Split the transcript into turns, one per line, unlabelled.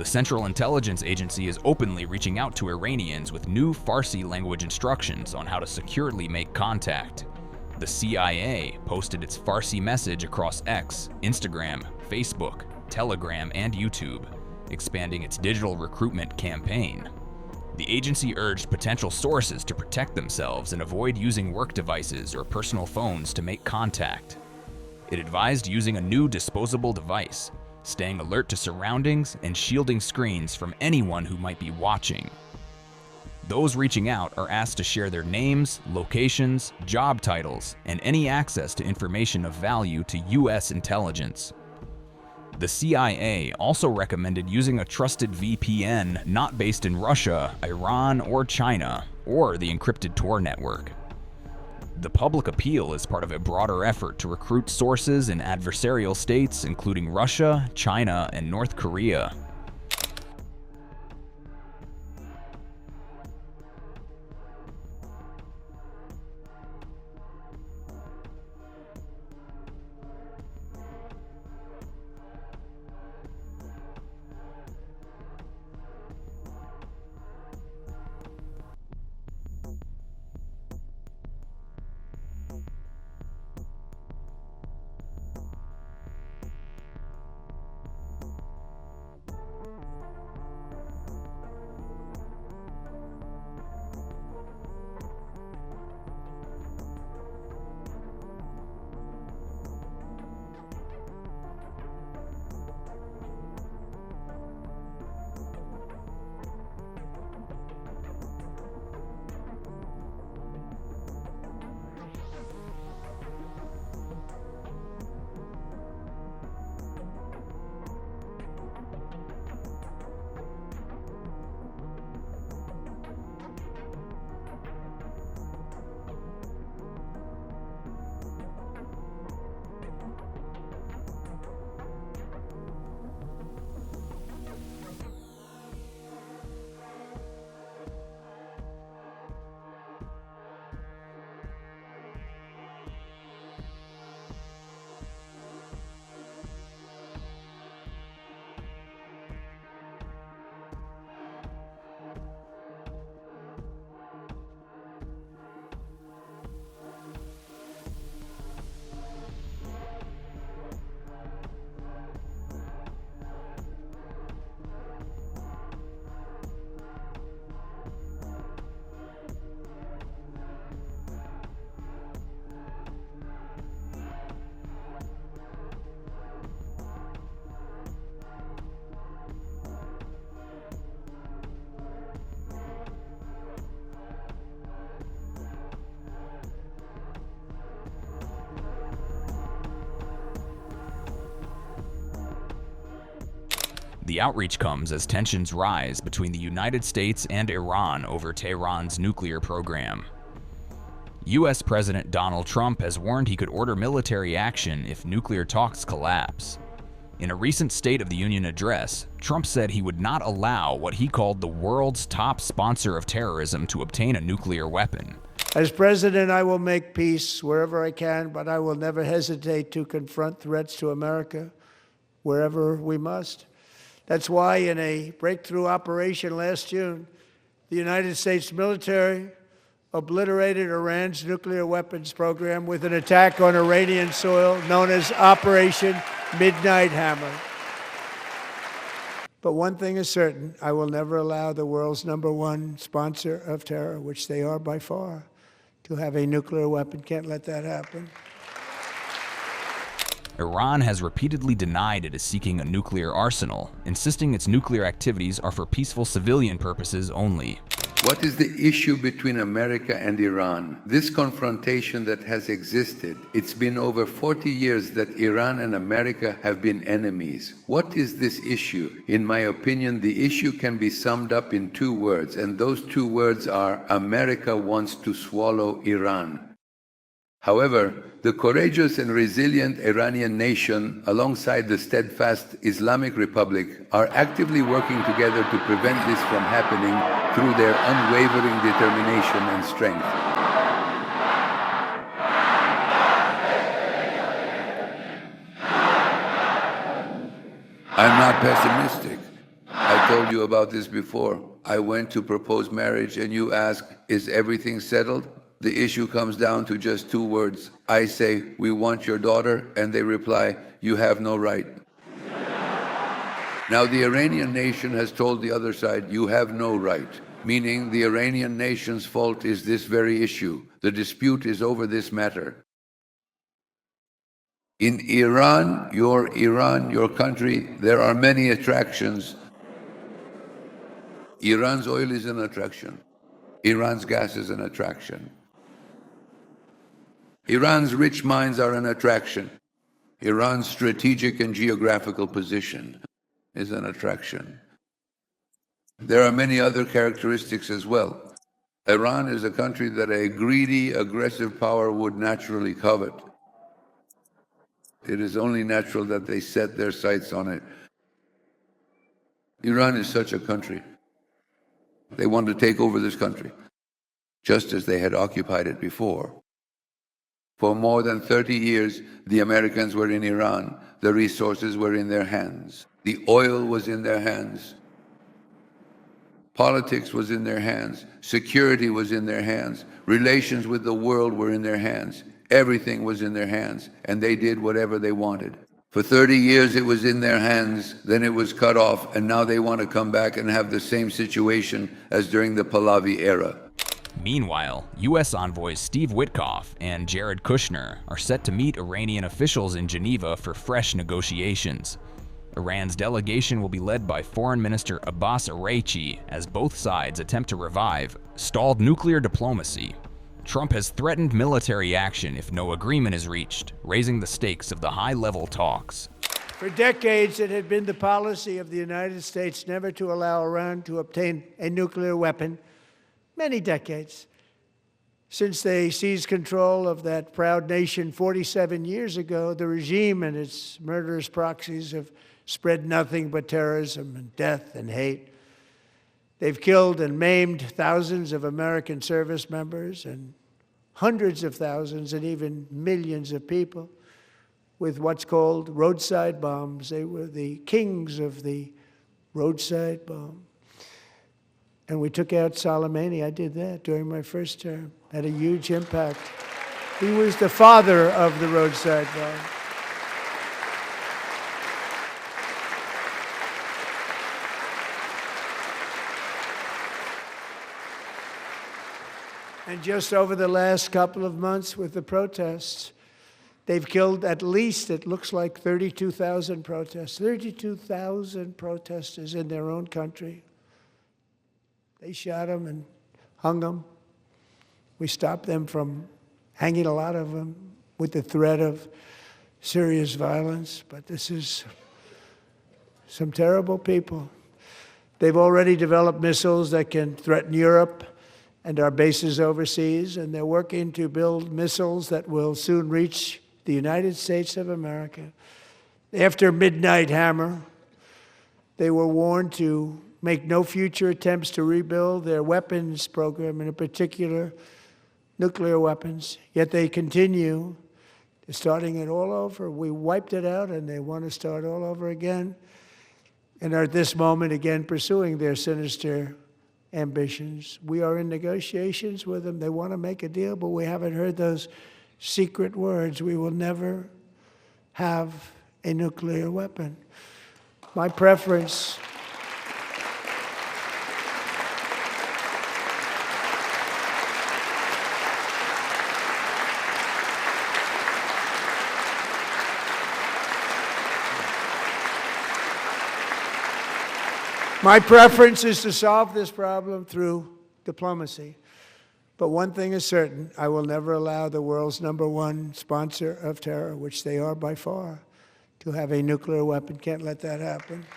The Central Intelligence Agency is openly reaching out to Iranians with new Farsi-language instructions on how to securely make contact. The CIA posted its Farsi message across X, Instagram, Facebook, Telegram, and YouTube, expanding its digital recruitment campaign. The agency urged potential sources to protect themselves and avoid using work devices or personal phones to make contact. It advised using a new disposable device, staying alert to surroundings, and shielding screens from anyone who might be watching. Those reaching out are asked to share their names, locations, job titles, and any access to information of value to U.S. intelligence. The CIA also recommended using a trusted VPN not based in Russia, Iran, or China, or the encrypted Tor network. The public appeal is part of a broader effort to recruit sources in adversarial states including Russia, China, and North Korea. The outreach comes as tensions rise between the United States and Iran over Tehran's nuclear program. U.S. President Donald Trump has warned he could order military action if nuclear talks collapse. In a recent State of the Union address, Trump said he would not allow what he called the world's top sponsor of terrorism to obtain a nuclear weapon.
As president, I will make peace wherever I can, but I will never hesitate to confront threats to America wherever we must. That's why in a breakthrough operation last June, the United States military obliterated Iran's nuclear weapons program with an attack on Iranian soil known as Operation Midnight Hammer. But one thing is certain, I will never allow the world's #1 sponsor of terror, which they are by far, to have a nuclear weapon. Can't let that happen.
Iran has repeatedly denied it is seeking a nuclear arsenal, insisting its nuclear activities are for peaceful civilian purposes only.
What is the issue between America and Iran? This confrontation that has existed, it's been over 40 years that Iran and America have been enemies. What is this issue? In my opinion, the issue can be summed up in 2 words, and those 2 words are America wants to swallow Iran. However, the courageous and resilient Iranian nation, alongside the steadfast Islamic Republic, are actively working together to prevent this from happening through their unwavering determination and strength. I'm not pessimistic. I told you about this before. I went to propose marriage and you ask, is everything settled? The issue comes down to just two words. I say, we want your daughter, and they reply, you have no right. Now, the Iranian nation has told the other side, you have no right, meaning the Iranian nation's fault is this very issue. The dispute is over this matter. In Iran, your country, there are many attractions. Iran's oil is an attraction. Iran's gas is an attraction. Iran's rich mines are an attraction. Iran's strategic and geographical position is an attraction. There are many other characteristics as well. Iran is a country that a greedy, aggressive power would naturally covet. It is only natural that they set their sights on it. Iran is such a country. They want to take over this country, just as they had occupied it before. For more than 30 years, the Americans were in Iran. The resources were in their hands. The oil was in their hands. Politics was in their hands. Security was in their hands. Relations with the world were in their hands. Everything was in their hands, and they did whatever they wanted. For 30 years it was in their hands, then it was cut off, and now they want to come back and have the same situation as during the Pahlavi era.
Meanwhile, U.S. envoys Steve Witkoff and Jared Kushner are set to meet Iranian officials in Geneva for fresh negotiations. Iran's delegation will be led by Foreign Minister Abbas Araghchi as both sides attempt to revive stalled nuclear diplomacy. Trump has threatened military action if no agreement is reached, raising the stakes of the high-level talks.
For decades, it had been the policy of the United States never to allow Iran to obtain a nuclear weapon. Many decades. Since they seized control of that proud nation 47 years ago, the regime and its murderous proxies have spread nothing but terrorism and death and hate. They've killed and maimed thousands of American service members and hundreds of thousands and even millions of people with what's called roadside bombs. They were the kings of the roadside bomb. And we took out Soleimani. I did that during my first term. Had a huge impact. He was the father of the roadside bomb. And just over the last couple of months with the protests, they've killed at least, it looks like, 32,000 protests. 32,000 protesters in their own country. They shot them and hung them. We stopped them from hanging a lot of them with the threat of serious violence. But this is some terrible people. They've already developed missiles that can threaten Europe and our bases overseas, and they're working to build missiles that will soon reach the United States of America. After Midnight Hammer, they were warned to make no future attempts to rebuild their weapons program, and in particular, nuclear weapons. Yet they continue. They're starting it all over. We wiped it out, and they want to start all over again, and are at this moment again pursuing their sinister ambitions. We are in negotiations with them. They want to make a deal, but we haven't heard those secret words. We will never have a nuclear weapon. My preference is to solve this problem through diplomacy. But one thing is certain, I will never allow the world's #1 sponsor of terror, which they are by far, to have a nuclear weapon. Can't let that happen.